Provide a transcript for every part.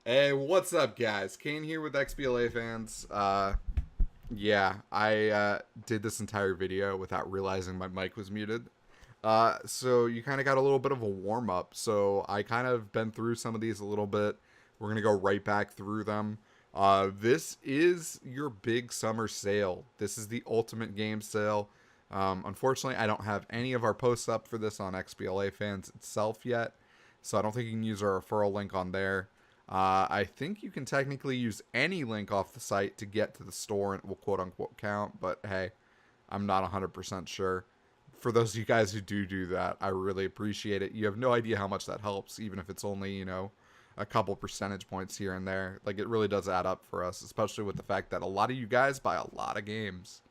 Hey, what's up, guys? Kane here with XBLA fans. Yeah, I did this entire video without realizing my mic was muted. So you kind of got a little bit of a warm up. So I kind of been through some of these a little bit. We're gonna go right back through them. This is your big summer sale. This is the ultimate game sale. Unfortunately, I don't have any of our posts up for this on XBLA fans itself yet, so I don't think you can use our referral link on there. I think you can technically use any link off the site to get to the store and it will quote unquote count, but hey, I'm not 100% sure. For those of you guys who do that, I really appreciate it. You have no idea how much that helps, even if it's only, a couple percentage points here and there. Like, it really does add up for us, especially with the fact that a lot of you guys buy a lot of games.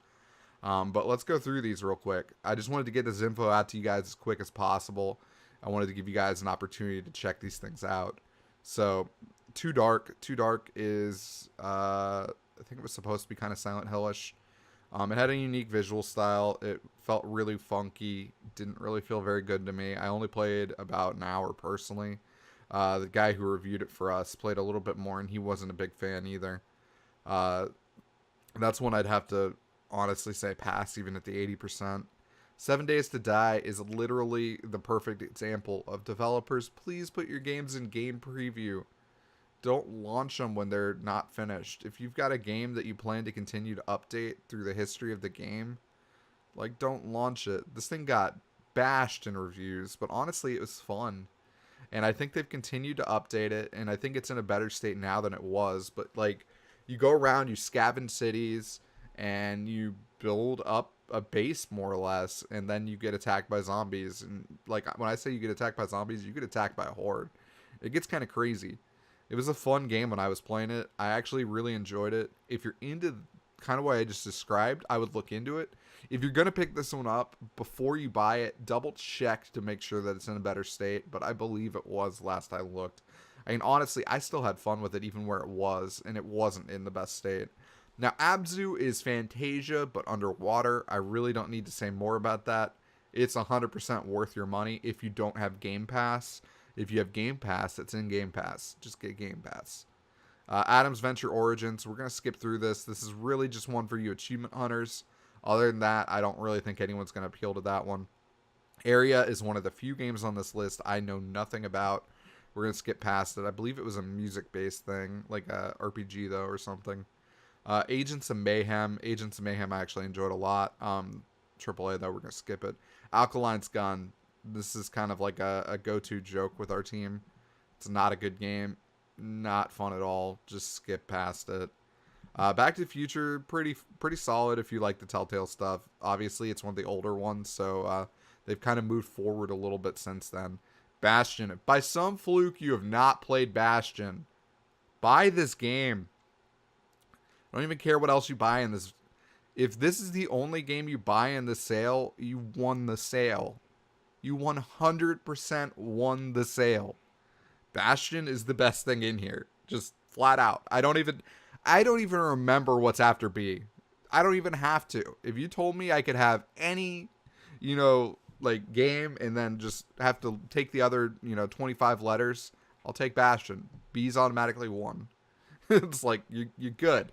But let's go through these real quick. I just wanted to get this info out to you guys as quick as possible. I wanted to give you guys an opportunity to check these things out. So, Too Dark. Too Dark is, I think it was supposed to be kind of Silent Hillish. It had a unique visual style. It felt really funky. Didn't really feel very good to me. I only played about an hour personally. The guy who reviewed it for us played a little bit more, and he wasn't a big fan either. Uh, that's one I'd have to honestly say pass, even at the 80%. 7 Days to Die is literally the perfect example of developers. Please put your games in game preview. Don't launch them when they're not finished. If you've got a game that you plan to continue to update through the history of the game, like, don't launch it. This thing got bashed in reviews, but honestly, it was fun. And I think they've continued to update it, and I think it's in a better state now than it was. But, like, you go around, you scavenge cities, and you build up a base, more or less, and then you get attacked by zombies. And, like, when I say you get attacked by zombies, you get attacked by a horde. It gets kind of crazy. It was a fun game when I was playing it. I actually really enjoyed it. If you're into kind of what I just described, I would look into it. If you're going to pick this one up, before you buy it, double check to make sure that it's in a better state, but I believe it was last I looked. I mean, honestly, I still had fun with it even where it was, and it wasn't in the best state. Now, Abzu is Fantasia, but underwater. I really don't need to say more about that. It's 100% worth your money if you don't have Game Pass. If you have Game Pass, it's in Game Pass. Just get Game Pass. Adam's Venture Origins. We're going to skip through this. This is really just one for you achievement hunters. Other than that, I don't really think anyone's going to appeal to that one. Area is one of the few games on this list I know nothing about. We're going to skip past it. I believe it was a music-based thing, like a RPG, though, or something. Agents of Mayhem. Agents of Mayhem I actually enjoyed a lot. AAA, though, we're going to skip it. Alkaline's Gun. This is kind of like a go-to joke with our team. It's not a good game. Not fun at all. Just skip past it. Back to the Future, pretty solid if you like the Telltale stuff. Obviously, it's one of the older ones, so they've kind of moved forward a little bit since then. Bastion. If by some fluke you have not played Bastion, buy this game. I don't even care what else you buy in this. If this is the only game you buy in the sale, you won the sale. You 100% won the sale. Bastion is the best thing in here. Just flat out. I don't even remember what's after B. I don't even have to. If you told me I could have any, like game and then just have to take the other, 25 letters, I'll take Bastion. B's automatically 1. It's like you're good.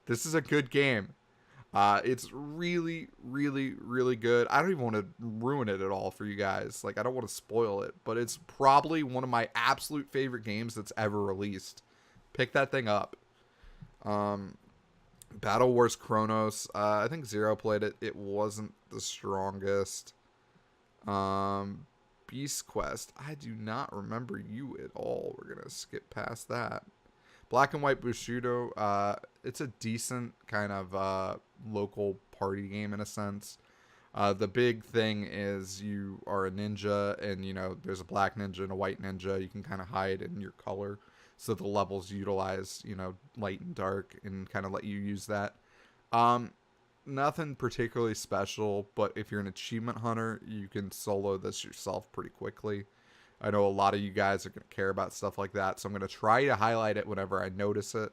This is a good game. It's really, really, really good. I don't even want to ruin it at all for you guys. Like, I don't want to spoil it, but it's probably one of my absolute favorite games that's ever released. Pick that thing up. Battle Wars Chronos. I think Zero played it. It wasn't the strongest. Beast Quest. I do not remember you at all. We're gonna skip past that. Black and White Bushido, it's a decent kind of local party game in a sense. The big thing is you are a ninja, and there's a black ninja and a white ninja. You can kind of hide in your color, so the levels utilize light and dark, and kind of let you use that. Nothing particularly special, but if you're an achievement hunter, you can solo this yourself pretty quickly. I know a lot of you guys are going to care about stuff like that, so I'm going to try to highlight it whenever I notice it.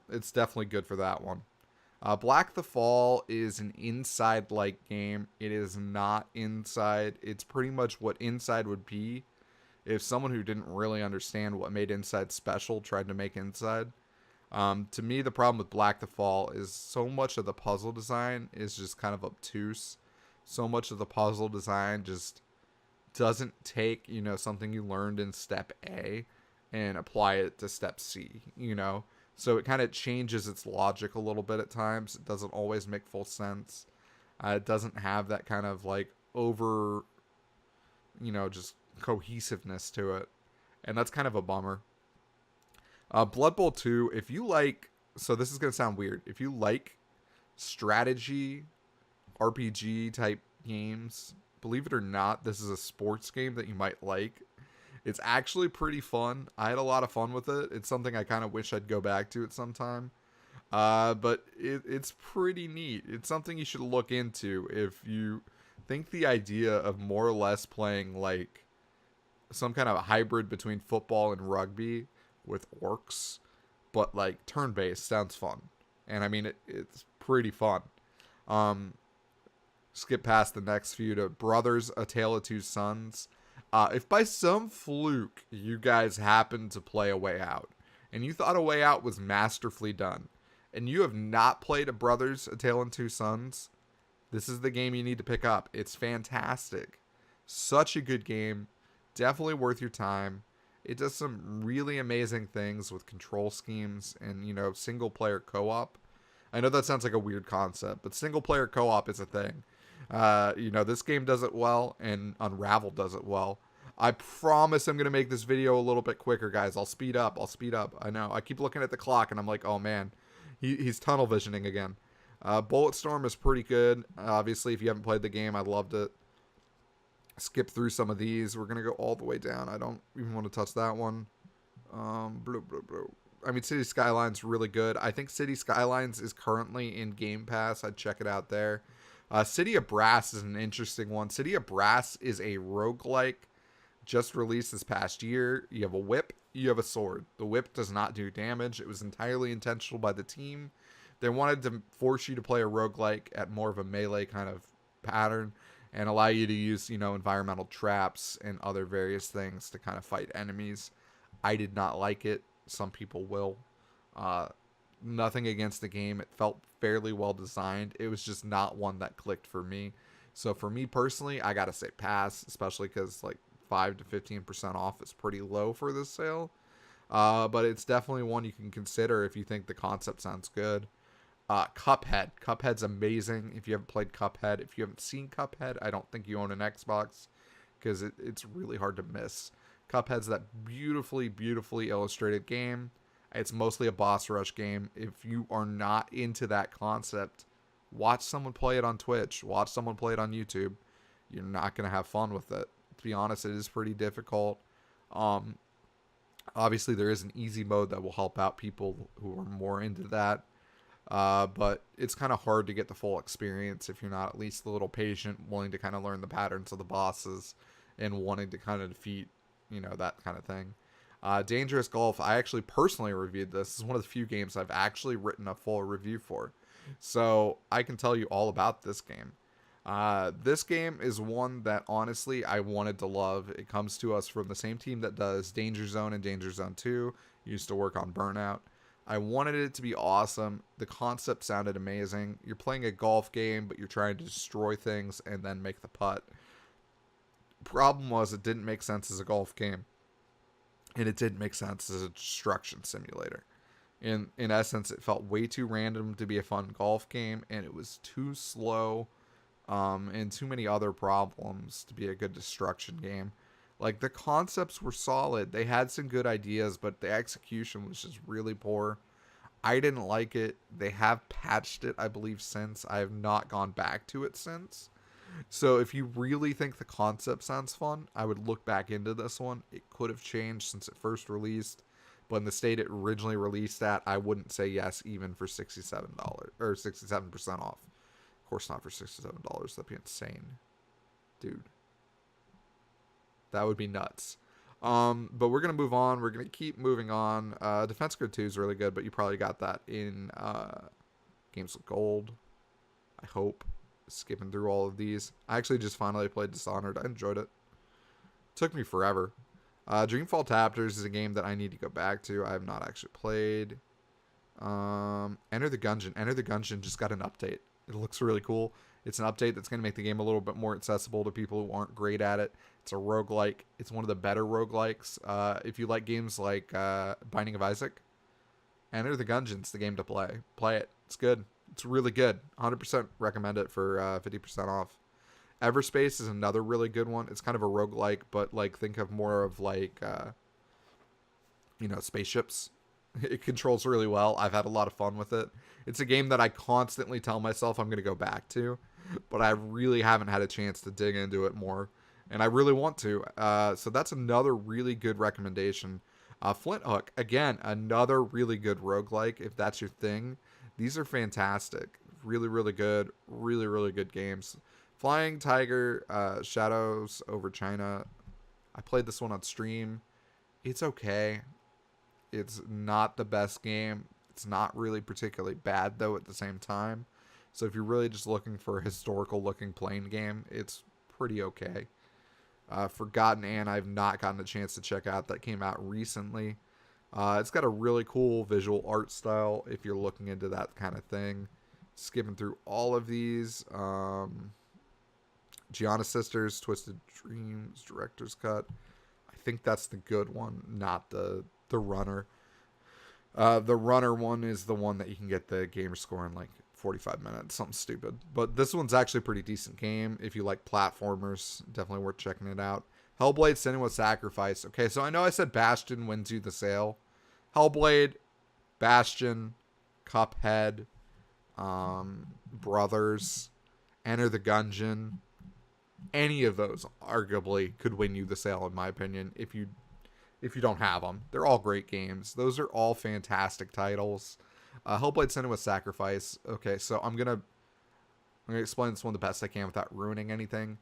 It's definitely good for that one. Black the Fall is an Inside-like game. It is not Inside. It's pretty much what Inside would be if someone who didn't really understand what made Inside special tried to make Inside. To me, the problem with Black the Fall is so much of the puzzle design is just kind of obtuse. So much of the puzzle design just doesn't take, something you learned in step A and apply it to step C. So it kind of changes its logic a little bit at times. It doesn't always make full sense. It doesn't have that kind of like over, just cohesiveness to it. And that's kind of a bummer. Blood Bowl 2, if you like, so this is going to sound weird. If you like strategy, RPG type games, believe it or not, this is a sports game that you might like. It's actually pretty fun. I had a lot of fun with it. It's something I kind of wish I'd go back to at some time. But it's pretty neat. It's something you should look into if you think the idea of more or less playing like some kind of a hybrid between football and rugby with orcs, but like turn-based sounds fun. And I mean, it's pretty fun. Skip past the next few to Brothers, A Tale of Two Sons. If by some fluke you guys happen to play A Way Out, and you thought A Way Out was masterfully done, and you have not played a Brothers, A Tale of Two Sons, this is the game you need to pick up. It's fantastic. Such a good game. Definitely worth your time. It does some really amazing things with control schemes and, single player co-op. I know that sounds like a weird concept, but single player co-op is a thing. This game does it well, and Unravel does it well. I promise I'm going to make this video a little bit quicker, guys. I'll speed up. I know. I keep looking at the clock, and I'm like, oh, man. He's tunnel visioning again. Bulletstorm is pretty good. Obviously, if you haven't played the game, I loved it. Skip through some of these. We're going to go all the way down. I don't even want to touch that one. I mean, City Skylines really good. I think City Skylines is currently in Game Pass. I'd check it out there. City of Brass is an interesting one. City of Brass is a roguelike just released this past year. You have a whip, you have a sword. The whip does not do damage. It was entirely intentional by the team. They wanted to force you to play a roguelike at more of a melee kind of pattern and allow you to use, environmental traps and other various things to kind of fight enemies. I did not like it. Some people will. Nothing against the game. It felt fairly well designed. It was just not one that clicked for me. So for me personally, I gotta say pass, especially because like 5 to 15% off is pretty low for this sale. But it's definitely one you can consider if you think the concept sounds good. Cuphead. Cuphead's amazing. If you haven't played Cuphead, if you haven't seen Cuphead, I don't think you own an Xbox because it's really hard to miss. Cuphead's that beautifully, beautifully illustrated game. It's mostly a boss rush game. If you are not into that concept, watch someone play it on Twitch. Watch someone play it on YouTube. You're not going to have fun with it. To be honest, it is pretty difficult. Obviously, there is an easy mode that will help out people who are more into that. But it's kind of hard to get the full experience if you're not at least a little patient, willing to kind of learn the patterns of the bosses and wanting to kind of defeat, that kind of thing. Dangerous Golf, I actually personally reviewed this. This is one of the few games I've actually written a full review for. So I can tell you all about this game. This game is one that honestly I wanted to love. It comes to us from the same team that does Danger Zone and Danger Zone 2. Used to work on Burnout. I wanted it to be awesome. The concept sounded amazing. You're playing a golf game, but you're trying to destroy things and then make the putt. Problem was it didn't make sense as a golf game. And it didn't make sense as a destruction simulator. In essence, it felt way too random to be a fun golf game, and it was too slow and too many other problems to be a good destruction game. Like, the concepts were solid. They had some good ideas, but the execution was just really poor. I didn't like it. They have patched it, I believe, since. I have not gone back to it since. So if you really think the concept sounds fun, I would look back into this one. It could have changed since it first released, but in the state it originally released at, I wouldn't say yes even for $67 or 67% off. Of course not for $67. That'd be insane, dude. That would be nuts. But we're gonna move on. We're gonna keep moving on. Defense Grid 2 is really good, but you probably got that in Games with Gold, I hope. Skipping through all of these. I actually just finally played Dishonored. I enjoyed it. Took me forever. Dreamfall Chapters is a game that I need to go back to. I have not actually played. Enter the Gungeon. Enter the Gungeon just got an update. It looks really cool. It's an update that's going to make the game a little bit more accessible to people who aren't great at it. It's a roguelike. It's one of the better roguelikes. If you like games like Binding of Isaac, Enter the Gungeon's the game to play. Play it. It's good. It's really good. 100% recommend it for 50% off. Everspace is another really good one. It's kind of a roguelike, but like think of more of like spaceships. It controls really well. I've had a lot of fun with it. It's a game that I constantly tell myself I'm going to go back to, but I really haven't had a chance to dig into it more, and I really want to. So that's another really good recommendation. Flint Hook, again, another really good roguelike, if that's your thing. These are fantastic. Really, really good. Really, really good games. Flying Tiger, Shadows over China. I played this one on stream. It's okay. It's not the best game. It's not really particularly bad, though, at the same time. So if you're really just looking for a historical-looking plain game, it's pretty okay. Forgotten Anne, I've not gotten a chance to check out. That came out recently. It's got a really cool visual art style if you're looking into that kind of thing. Skipping through all of these. Gianna Sisters, Twisted Dreams, Director's Cut. I think that's the good one, not the runner. The runner one is the one that you can get the gamer score in like 45 minutes, something stupid. But this one's actually a pretty decent game. If you like platformers, definitely worth checking it out. Hellblade: Senua's Sacrifice. Okay, so I know I said Bastion wins you the sale. Hellblade, Bastion, Cuphead, Brothers, Enter the Gungeon. Any of those arguably could win you the sale, in my opinion, if you don't have them. They're all great games. Those are all fantastic titles. Hellblade: Senua's Sacrifice. Okay, so I'm gonna explain this one the best I can without ruining anything.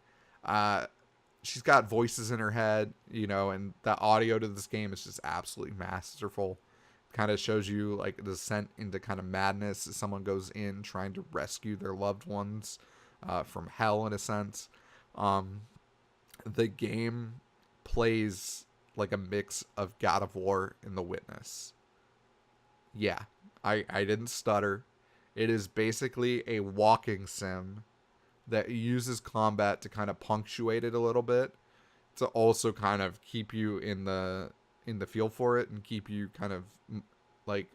She's got voices in her head, and the audio to this game is just absolutely masterful. Kind of shows you like the descent into kind of madness as someone goes in trying to rescue their loved ones from hell, in a sense. The game plays like a mix of God of War and The Witness. Yeah, I didn't stutter. It is basically a walking sim that uses combat to kind of punctuate it a little bit, to also kind of keep you in the feel for it and keep you kind of like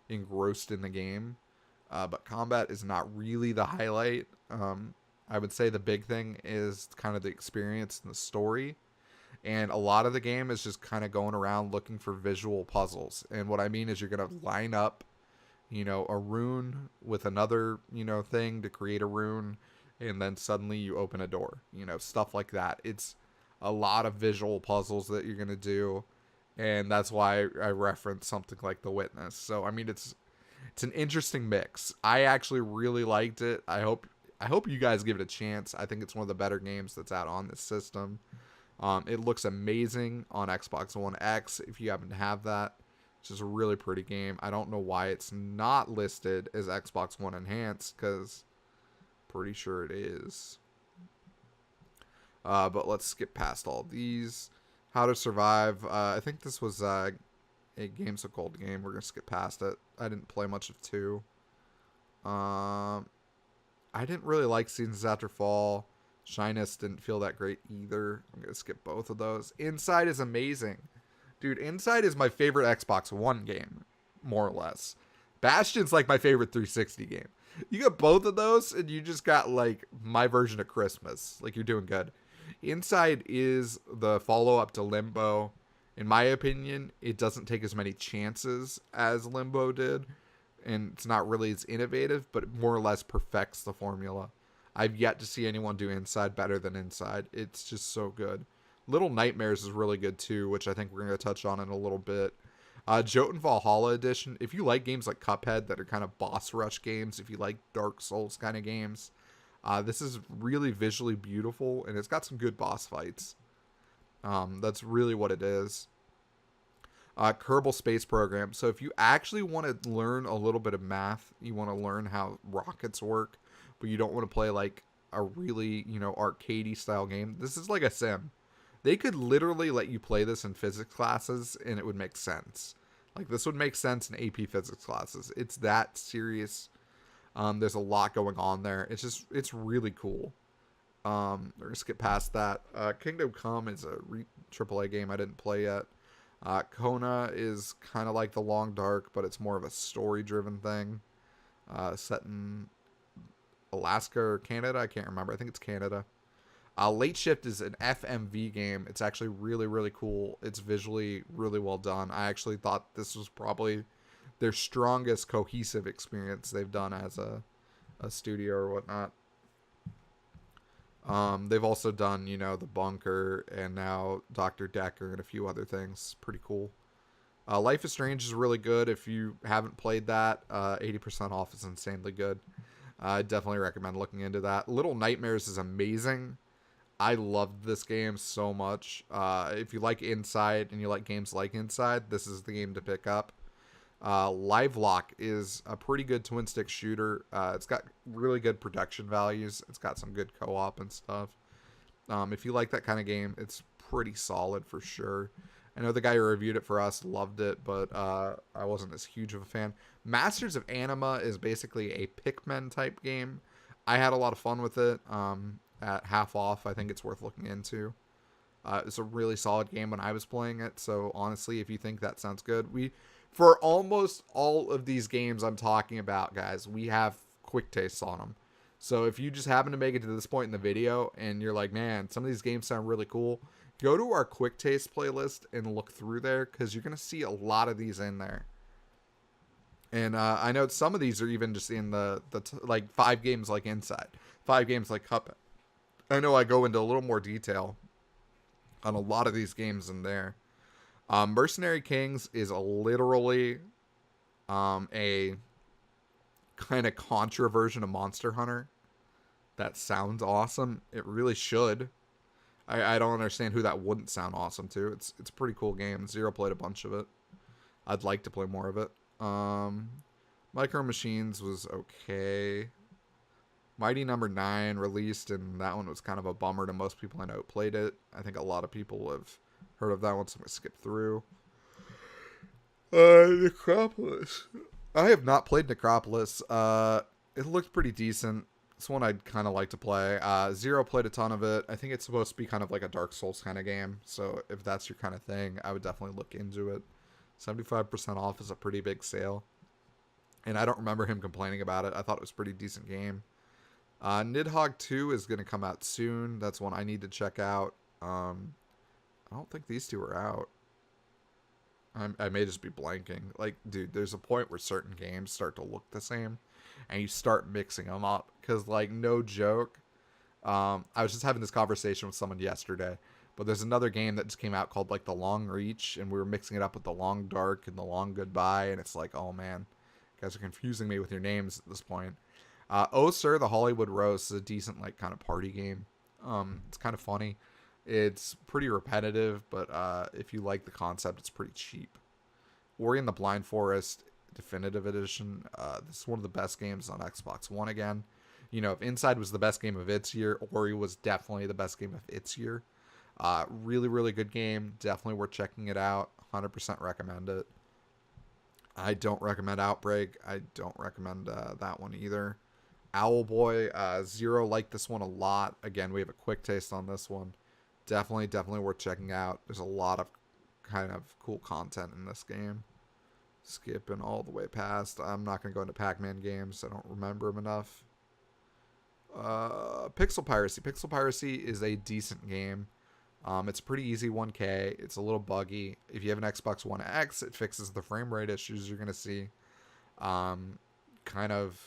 engrossed in the game. But combat is not really the highlight. I would say the big thing is kind of the experience and the story. And a lot of the game is just kind of going around looking for visual puzzles. And what I mean is you're going to line up, a rune with another, thing to create a rune. And then suddenly you open a door, stuff like that. It's a lot of visual puzzles that you're going to do. And that's why I referenced something like The Witness. So, I mean, it's an interesting mix. I actually really liked it. I hope you guys give it a chance. I think it's one of the better games that's out on this system. It looks amazing on Xbox One X if you happen to have that. It's just a really pretty game. I don't know why it's not listed as Xbox One Enhanced, because pretty sure it is. But let's skip past all these. How to Survive. I think this was a Games of Gold game. We're going to skip past it. I didn't play much of 2. I didn't really like Seasons After Fall. Shyness didn't feel that great either. I'm going to skip both of those. Inside is amazing. Dude, Inside is my favorite Xbox One game, more or less. Bastion's like my favorite 360 game. You got both of those, and you just got like my version of Christmas. Like, you're doing good. Inside is the follow-up to Limbo. In my opinion, it doesn't take as many chances as Limbo did, and it's not really as innovative, but it more or less perfects the formula. I've yet to see anyone do Inside better than Inside. It's just so good. Little Nightmares is really good too, which I think we're going to touch on in a little bit. Jotun Valhalla Edition. If you like games like Cuphead that are kind of boss rush games, if you like Dark Souls kind of games, this is really visually beautiful, and it's got some good boss fights. That's really what it is. Kerbal Space Program. So if you actually want to learn a little bit of math, you want to learn how rockets work, but you don't want to play like a really, arcadey style game, this is like a sim. They could literally let you play this in physics classes and it would make sense. Like, this would make sense in AP physics classes. It's that serious. There's a lot going on there. It's really cool. We're gonna skip past that. Kingdom Come is a AAA game I didn't play yet. Kona is kind of like The Long Dark, but it's more of a story-driven thing. Set in Alaska or Canada. I can't remember. I think it's Canada. Late Shift is an FMV game. It's actually really, really cool. It's visually really well done. I actually thought this was probably their strongest cohesive experience they've done as a studio or whatnot. They've also done, The Bunker and now Dr. Decker and a few other things. Pretty cool. Life is Strange is really good. If you haven't played that, 80% off is insanely good. I definitely recommend looking into that. Little Nightmares is amazing. I loved this game so much. If you like Inside and you like games like Inside, this is the game to pick up. Livelock is a pretty good twin stick shooter. It's got really good production values. It's got some good co-op and stuff. If you like that kind of game, it's pretty solid for sure. I know the guy who reviewed it for us loved it, but I wasn't as huge of a fan. Masters of Anima is basically a Pikmin type game. I had a lot of fun with it. At half off, I think it's worth looking into. It's a really solid game when I was playing it. So honestly, if you think that sounds good, for almost all of these games I'm talking about, guys, we have quick tastes on them. So if you just happen to make it to this point in the video and you're like, man, some of these games sound really cool, go to our quick taste playlist and look through there, because you're going to see a lot of these in there. And I know some of these are even just in like 5 games like Inside, 5 games like Cuphead. I know I go into a little more detail on a lot of these games in there. Mercenary Kings is literally a kind of contra version of Monster Hunter. That sounds awesome. It really should. I don't understand who that wouldn't sound awesome to. It's a pretty cool game. Zero played a bunch of it. I'd like to play more of it. Micro Machines was okay. Mighty Number 9 released, and that one was kind of a bummer to most people I know who played it. I think a lot of people have heard of that one, so I'm going to skip through. Necropolis. I have not played Necropolis. It looked pretty decent. It's one I'd kind of like to play. Zero played a ton of it. I think it's supposed to be kind of like a Dark Souls kind of game, so if that's your kind of thing, I would definitely look into it. 75% off is a pretty big sale, and I don't remember him complaining about it. I thought it was a pretty decent game. Nidhogg 2 is going to come out soon. That's one I need to check out. I don't think these two are out. I may just be blanking. Like, dude, there's a point where certain games start to look the same, and you start mixing them up. Because, like, no joke, I was just having this conversation with someone yesterday, but there's another game that just came out called, like, The Long Reach, and we were mixing it up with The Long Dark and The Long Goodbye, and it's like, oh, man, you guys are confusing me with your names at this point. Oh Sir, The Hollywood Roast is a decent, like, kind of party game. It's kind of funny. It's pretty repetitive, but if you like the concept, it's pretty cheap. Ori and the Blind Forest Definitive Edition. This is one of the best games on Xbox One again. You know, if Inside was the best game of its year, Ori was definitely the best game of its year. Really, really good game. Definitely worth checking it out. 100% recommend it. I don't recommend Outbreak. I don't recommend that one either. Owlboy, Zero liked this one a lot. Again, we have a quick taste on this one. Definitely worth checking out. There's a lot of kind of cool content in this game. Skipping all the way past. I'm not going to go into Pac-Man games. I don't remember them enough. Pixel Piracy. Pixel Piracy is a decent game. It's pretty easy 1K. It's a little buggy. If you have an Xbox One X, it fixes the frame rate issues you're going to see. Kind of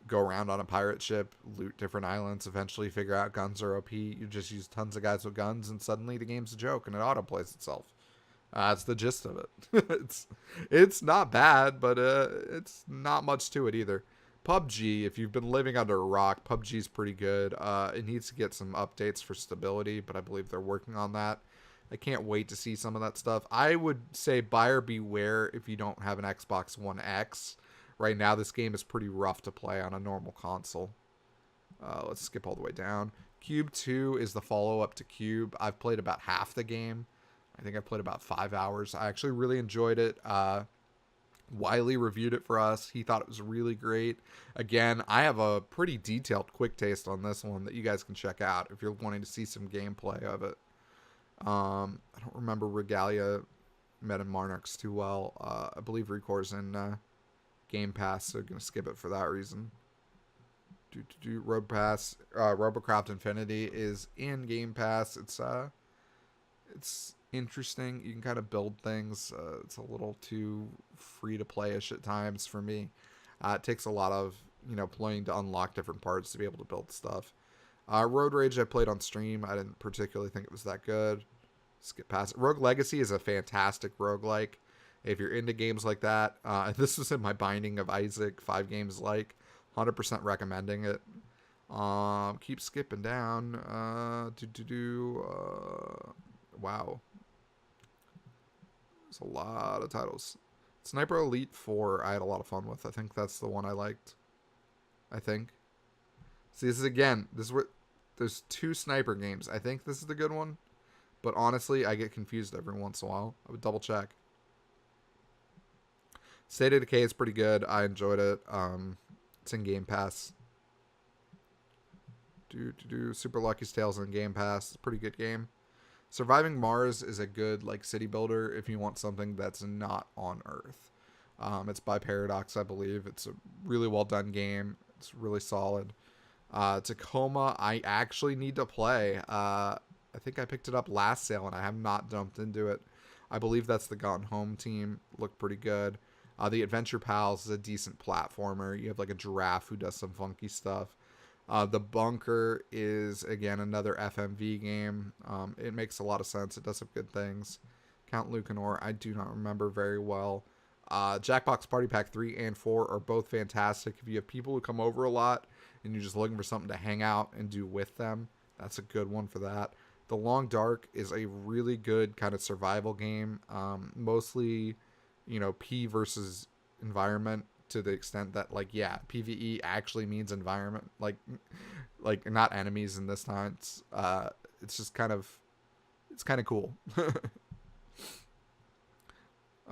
go around on a pirate ship, loot different islands, eventually figure out guns are OP. You just use tons of guys with guns, and suddenly the game's a joke, and it autoplays itself. That's the gist of it. It's not bad, but it's not much to it either. PUBG, if you've been living under a rock, PUBG is pretty good. It needs to get some updates for stability, but I believe they're working on that. I can't wait to see some of that stuff. I would say buyer beware if you don't have an Xbox One X. Right now, this game is pretty rough to play on a normal console. Let's skip all the way down. Cube 2 is the follow-up to Cube. I've played about half the game. I think I played about 5 hours. I actually really enjoyed it. Wiley reviewed it for us. He thought it was really great. Again, I have a pretty detailed quick taste on this one that you guys can check out if you're wanting to see some gameplay of it. I don't remember Regalia Meta Monarchs too well. I believe Recore's in Game Pass, so I'm going to skip it for that reason. Road Pass, Robocraft Infinity is in Game Pass. It's interesting. You can kind of build things. It's a little too free to play-ish at times for me. It takes a lot of playing to unlock different parts to be able to build stuff. Road Rage I played on stream. I didn't particularly think it was that good. Skip past it. Rogue Legacy is a fantastic roguelike. If you're into games like that, this was in my Binding of Isaac 5 games like. 100% recommending it. Keep skipping down. Wow. There's a lot of titles. Sniper Elite 4 I had a lot of fun with. I think that's the one I liked. I think. See, this is where there's 2 sniper games. I think this is the good one. But honestly, I get confused every once in a while. I would double check. State of Decay is pretty good. I enjoyed it. It's in Game Pass. Super Lucky's Tales in Game Pass. It's a pretty good game. Surviving Mars is a good city builder if you want something that's not on Earth. It's by Paradox, I believe. It's a really well done game. It's really solid. Tacoma, I actually need to play. I think I picked it up last sale and I have not jumped into it. I believe that's the Gone Home team. Looked pretty good. The Adventure Pals is a decent platformer. You have a giraffe who does some funky stuff. The Bunker is, again, another FMV game. It makes a lot of sense. It does some good things. Count Lucanor, I do not remember very well. Jackbox Party Pack 3 and 4 are both fantastic. If you have people who come over a lot and you're just looking for something to hang out and do with them, that's a good one for that. The Long Dark is a really good kind of survival game. Mostly, P versus environment to the extent that PvE actually means environment, like not enemies in this time. It's just kind of cool.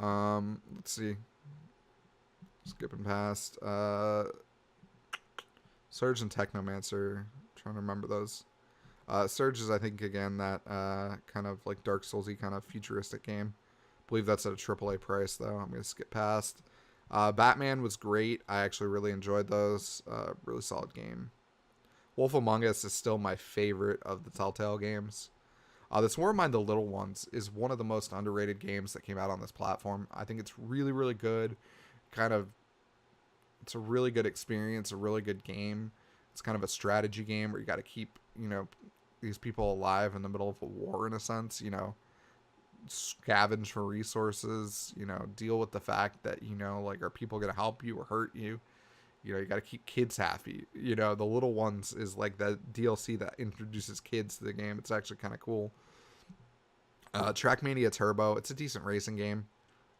Let's see. Skipping past Surge and Technomancer. Trying to remember those. Surge is, I think, again, that kind of Dark Souls-y kind of futuristic game. I believe that's at a AAA price, though. I'm going to skip past. Batman was great. I actually really enjoyed those. Really solid game. Wolf Among Us is still my favorite of the Telltale games. This War Mind the Little Ones is one of the most underrated games that came out on this platform. I think it's really, really good. It's a really good experience, a really good game. It's kind of a strategy game where you got to keep, these people alive in the middle of a war, in a sense, scavenge for resources, deal with the fact that, are people going to help you or hurt you? You got to keep kids happy. The Little Ones is the DLC that introduces kids to the game. It's actually kind of cool. Trackmania Turbo, it's a decent racing game.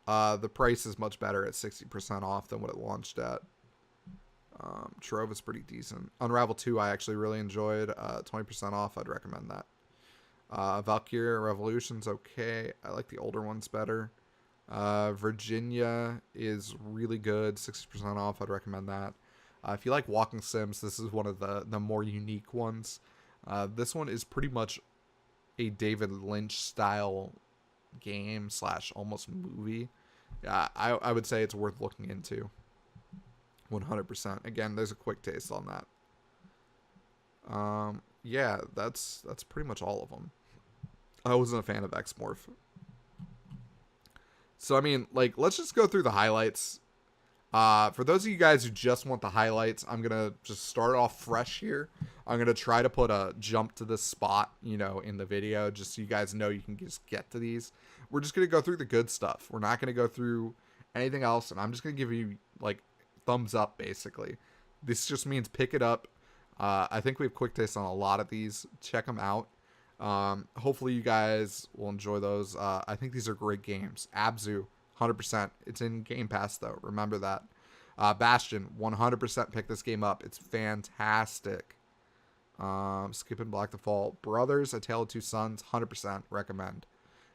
The price is much better at 60% off than what it launched at. Trove is pretty decent. Unravel 2 I actually really enjoyed. 20% off, I'd recommend that. Valkyria Revolution's okay. I like the older ones better. Virginia is really good. 60% off, I'd recommend that. If you like walking sims, this is one of the more unique ones. This one is pretty much a David Lynch style game / almost movie. I would say it's worth looking into. 100%. Again, there's a quick taste on that. Yeah, that's pretty much all of them. I wasn't a fan of X-Morph. So, I mean, let's just go through the highlights. For those of you guys who just want the highlights, I'm going to just start off fresh here. I'm going to try to put a jump to this spot, in the video, just so you guys know you can just get to these. We're just going to go through the good stuff. We're not going to go through anything else, and I'm just going to give you, thumbs up, basically. This just means pick it up. I think we have quick taste on a lot of these. Check them out. Hopefully you guys will enjoy those. I think these are great games. Abzu, 100%. It's in Game Pass, though. Remember that. Bastion, 100% pick this game up. It's fantastic. Skipping Black Default. Brothers, A Tale of Two Sons, 100% recommend.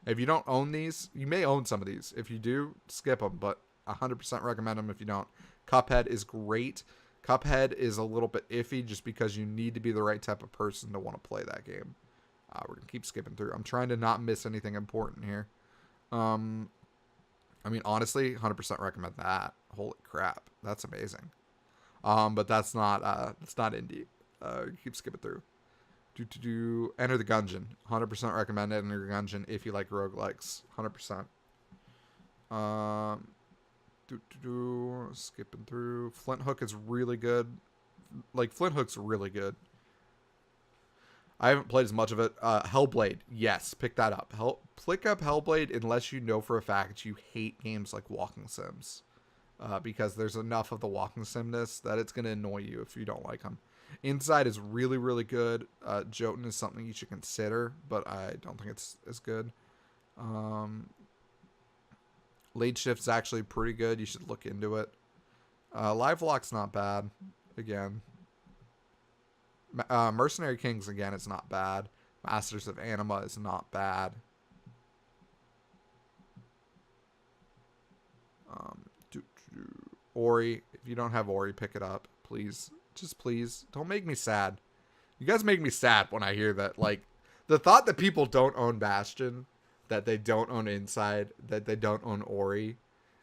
If you don't own these, you may own some of these. If you do, skip them, but 100% recommend them if you don't. Cuphead is great. Cuphead is a little bit iffy just because you need to be the right type of person to want to play that game. We're going to keep skipping through. I'm trying to not miss anything important here. I mean, honestly, 100% recommend that. Holy crap. That's amazing. But that's not indie. Keep skipping through. Enter the Gungeon. 100% recommend Enter the Gungeon if you like roguelikes. 100%. Skipping through. Flint Hook is really good. Like, Flint Hook's really good. I haven't played as much of it. Hellblade. Yes, pick that up. Pick up Hellblade unless you know for a fact you hate games like walking sims. Because there's enough of the walking simness that it's going to annoy you if you don't like them. Inside is really, really good. Jotun is something you should consider, but I don't think it's as good. Late Shift's actually pretty good. You should look into it. Live Lock's not bad. Again. Mercenary Kings, again, is not bad. Masters of Anima is not bad. Ori. If you don't have Ori, pick it up. Please. Just please. Don't make me sad. You guys make me sad when I hear that. Like, the thought that people don't own Bastion, that they don't own Inside, that they don't own Ori,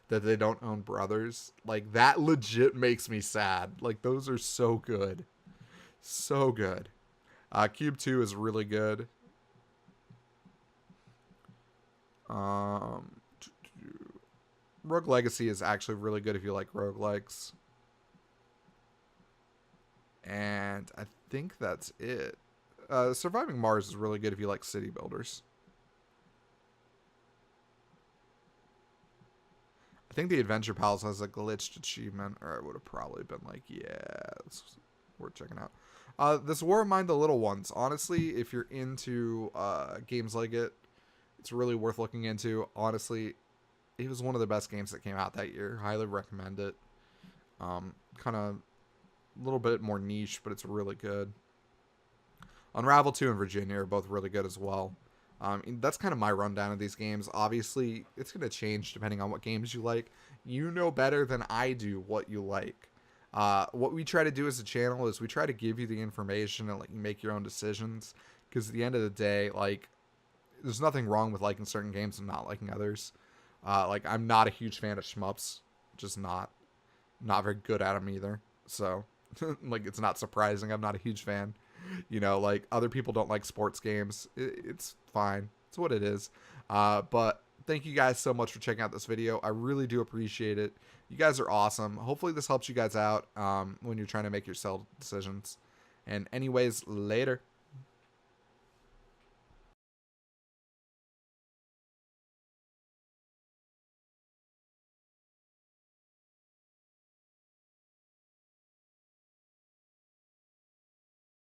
that they don't own Brothers, like, that legit makes me sad. Like, those are so good. So good. Cube 2 is really good. Rogue Legacy is actually really good if you like roguelikes. And I think that's it. Surviving Mars is really good if you like city builders. I think the Adventure Palace has a glitched achievement, or I would have probably been like, yeah, it's worth checking out. This War of Mine, the Little Ones. Honestly, if you're into games like it, it's really worth looking into. Honestly, it was one of the best games that came out that year. Highly recommend it. Kind of a little bit more niche, but it's really good. Unravel 2 and Virginia are both really good as well. That's kind of my rundown of these games. Obviously, it's going to change depending on what games you like. You know better than I do what you like. What we try to do as a channel is we try to give you the information and let you make your own decisions. Because at the end of the day, like, there's nothing wrong with liking certain games and not liking others. Like, I'm not a huge fan of shmups. Just not very good at them either. So, like, it's not surprising I'm not a huge fan. You know, like, other people don't like sports games. It's fine. It's what it is. But thank you guys so much for checking out this video. I really do appreciate it. You guys are awesome. Hopefully this helps you guys out when you're trying to make your sell decisions. And anyways, later.